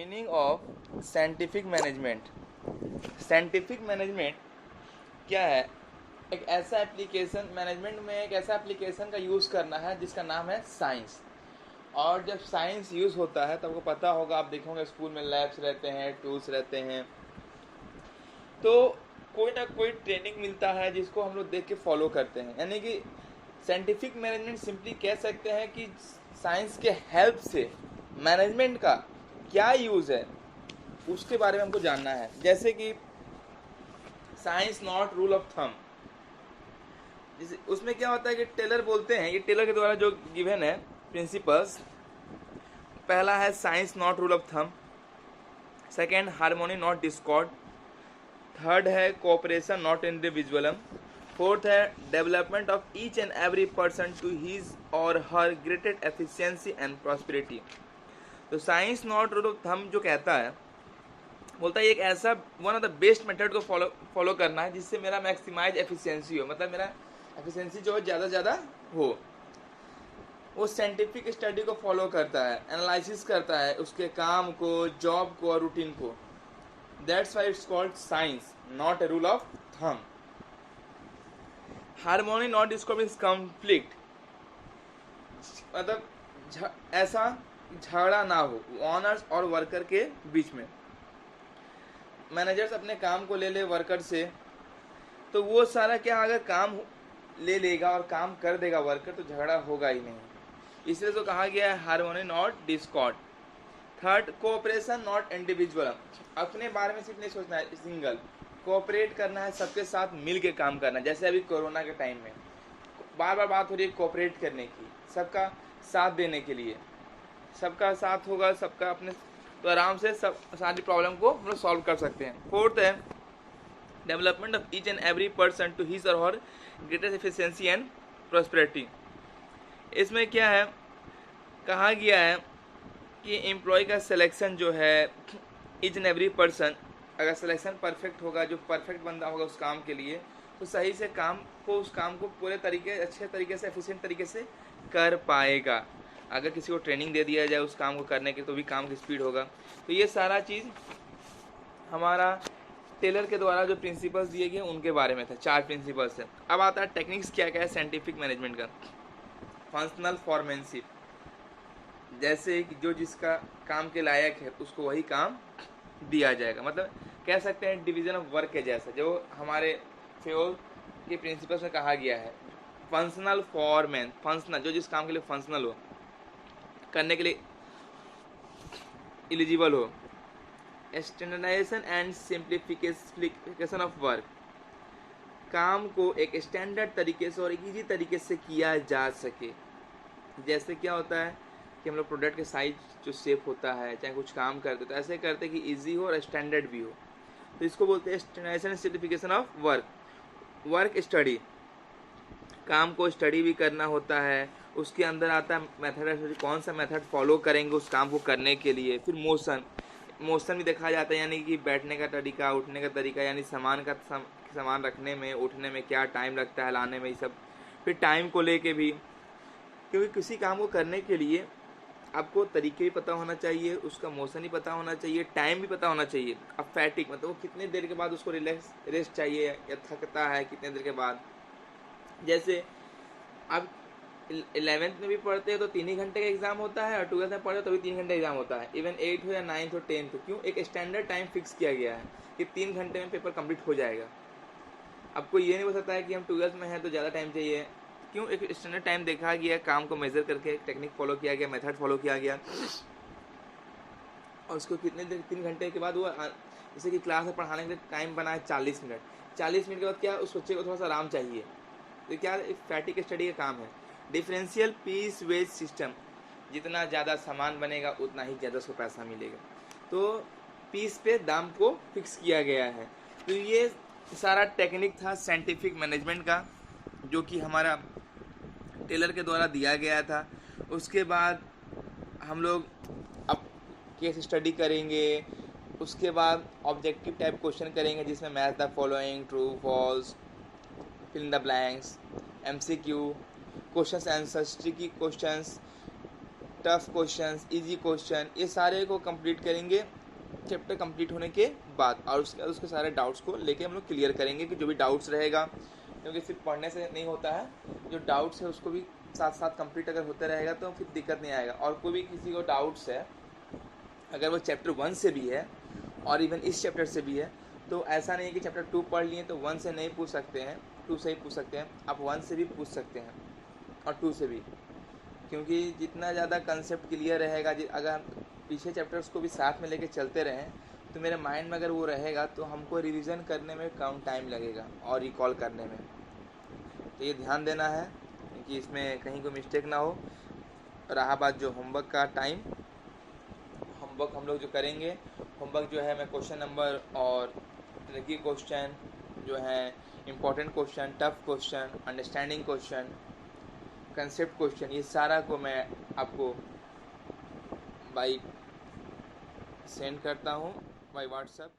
Meaning of scientific management. Scientific management क्या है? एक ऐसा एप्लीकेशन, मैनेजमेंट में एक ऐसा एप्लीकेशन का यूज़ करना है जिसका नाम है साइंस। और जब साइंस यूज़ होता है तो आपको पता होगा, आप देखोगे स्कूल में लैब्स रहते हैं, टूल्स रहते हैं, तो कोई ना कोई ट्रेनिंग मिलता है जिसको हम लोग देख के फॉलो करते हैं। यानी कि साइंटिफिक मैनेजमेंट सिंपली कह सकते हैं कि साइंस के हेल्प से मैनेजमेंट का क्या यूज़ है उसके बारे में हमको जानना है। जैसे कि science not rule of thumb, जैसे उसमें क्या होता है कि टेलर बोलते हैं, ये टेलर के द्वारा जो गिवन है प्रिंसिपल्स, पहला है science not rule of thumb, second harmony not discord, third है कोऑपरेशन नॉट इंडिविजुअलम, फोर्थ है development of each and every person to his और her greatest efficiency and prosperity. तो science not rule of thumb जो कहता है, बोलता है एक ऐसा one of the best method को फॉलो करना है जिससे मेरा मैक्सिमाइज एफिशिएंसी हो, मतलब मेरा एफिशिएंसी जो है ज़्यादा ज़्यादा हो। वो साइंटिफिक स्टडी को फॉलो करता है, एनालिसिस करता है उसके काम को, जॉब को और रूटीन को। That's why it's called science, not a rule of thumb. Harmony not Discord means conflict, मतलब ऐसा झगड़ा ना हो ऑनर्स और वर्कर के बीच में। मैनेजर्स अपने काम को ले ले वर्कर से, तो वो सारा क्या, अगर काम ले लेगा और काम कर देगा वर्कर तो झगड़ा होगा ही नहीं। इसलिए तो कहा गया है harmony not discord. Third, cooperation not individual, अपने बारे में सिर्फ नहीं सोचना है, सिंगल कोऑपरेट करना है, सबके साथ मिल के काम करना है। जैसे अभी कोरोना के टाइम में बार बार बात हो रही है कोऑपरेट करने की, सबका साथ देने के लिए। सबका साथ होगा, सबका अपने, तो आराम से सब सारी प्रॉब्लम को हम लोग सॉल्व कर सकते हैं। फोर्थ है development of each and every person to his और her greatest efficiency and prosperity. इसमें क्या है, कहा गया है कि एम्प्लॉय का सिलेक्शन जो है, ईच एंड एवरी पर्सन, अगर सिलेक्शन परफेक्ट होगा, जो परफेक्ट बंदा होगा उस काम के लिए, तो सही से उस काम को पूरे तरीके, अच्छे तरीके से, एफिशिएंट तरीके से कर पाएगा। अगर किसी को ट्रेनिंग दे दिया जाए उस काम को करने के, तो भी काम की स्पीड होगा। तो ये सारा चीज़ हमारा टेलर के द्वारा जो प्रिंसिपल्स दिए गए उनके बारे में था, 4 प्रिंसिपल्स है। अब आता है टेक्निक्स क्या क्या है साइंटिफिक मैनेजमेंट का। फंक्शनल फॉर्मेनशिप, जैसे कि जो जिसका काम के लायक है उसको वही काम दिया जाएगा, मतलब कह सकते हैं डिवीजन ऑफ वर्क के जैसा, जो हमारे फेओल के प्रिंसिपल्स में कहा गया है। फंक्शनल फॉरमैन, फंक्शनल जो जिस काम के लिए फंक्शनल हो, करने के लिए एलिजिबल हो। Standardisation and simplification of work, काम को एक स्टैंडर्ड तरीके से और एक ईजी तरीके से किया जा सके। जैसे क्या होता है कि हम लोग प्रोडक्ट के साइज जो शेप होता है, चाहे कुछ काम करते तो ऐसे करते कि इजी हो और स्टैंडर्ड भी हो, तो इसको बोलते हैं standardisation and simplification of work. Work study, काम को स्टडी भी करना होता है, उसके अंदर आता है मेथड, कौन सा मेथड फॉलो करेंगे उस काम को करने के लिए। फिर मोशन भी देखा जाता है, यानी कि बैठने का तरीका, उठने का तरीका, यानी सामान रखने में, उठने में क्या टाइम लगता है, लाने में, ये सब। फिर टाइम को लेके भी, क्योंकि किसी काम को करने के लिए आपको तरीके भी पता होना चाहिए, उसका मोशन भी पता होना चाहिए, टाइम भी पता होना चाहिए। अब फैटिक मतलब वो कितने देर के बाद उसको रेस्ट चाहिए या थकता है कितने देर के बाद। जैसे आप 11th में भी पढ़ते हैं तो 3 ही घंटे का एग्जाम होता है, और 12th में पढ़ते तो भी 3 घंटे एग्जाम होता है। इवन 8th हो या 9th हो 10th हो, क्यों? एक स्टैंडर्ड टाइम फिक्स किया गया है कि 3 घंटे में पेपर कंप्लीट हो जाएगा। आपको ये नहीं हो सकता है कि हम 12th में हैं तो ज़्यादा टाइम चाहिए, क्यों? एक स्टैंडर्ड टाइम देखा गया, काम को मेजर करके टेक्निक फॉलो किया गया, मेथड फॉलो किया गया, और उसको कितने देर, 3 घंटे के बाद वो, जैसे कि क्लास में पढ़ाने के लिए टाइम बना है 40 मिनट, 40 मिनट के बाद क्या उस बच्चे को थोड़ा सा आराम चाहिए, तो क्या फैटिक स्टडी का काम है। डिफरेंशियल पीस वेज सिस्टम, जितना ज़्यादा सामान बनेगा उतना ही ज़्यादा उसको पैसा मिलेगा, तो पीस पे दाम को फिक्स किया गया है। तो ये सारा टेक्निक था साइंटिफिक मैनेजमेंट का, जो कि हमारा टेलर के द्वारा दिया गया था। उसके बाद हम लोग अब केस स्टडी करेंगे, उसके बाद ऑब्जेक्टिव टाइप क्वेश्चन करेंगे जिसमें match the following, true false, fill in the blanks, MCQ, questions answers, tricky questions, tough questions, easy question, ये सारे को कंप्लीट करेंगे चैप्टर कंप्लीट होने के बाद, और उसके सारे डाउट्स को लेके हम लोग क्लियर करेंगे कि जो भी डाउट्स रहेगा, क्योंकि सिर्फ पढ़ने से नहीं होता है, जो डाउट्स है उसको भी साथ साथ कंप्लीट अगर होते रहेगा तो फिर दिक्कत नहीं आएगा। और कोई भी किसी को डाउट्स है, अगर वो चैप्टर 1 से भी है और इवन इस चैप्टर से भी है, तो ऐसा नहीं है कि चैप्टर 2 पढ़ लिए तो 1 से नहीं पूछ सकते हैं, 2 से ही पूछ सकते हैं। आप 1 से भी पूछ सकते हैं और 2 से भी, क्योंकि जितना ज़्यादा कंसेप्ट क्लियर रहेगा, अगर हम पीछे चैप्टर्स को भी साथ में लेके चलते रहें तो मेरे माइंड में अगर वो रहेगा तो हमको रिवीजन करने में कम टाइम लगेगा और रिकॉल करने में। तो ये ध्यान देना है कि इसमें कहीं कोई मिस्टेक ना हो। रहा बात जो होमवर्क का टाइम, होमवर्क हम लोग जो करेंगे, होमवर्क जो है मैं क्वेश्चन नंबर और ट्रिकी क्वेश्चन जो है, important question, tough question, understanding question, concept question, ये सारा को मैं आपको बाई सेंड करता हूँ बाई व्हाट्सएप।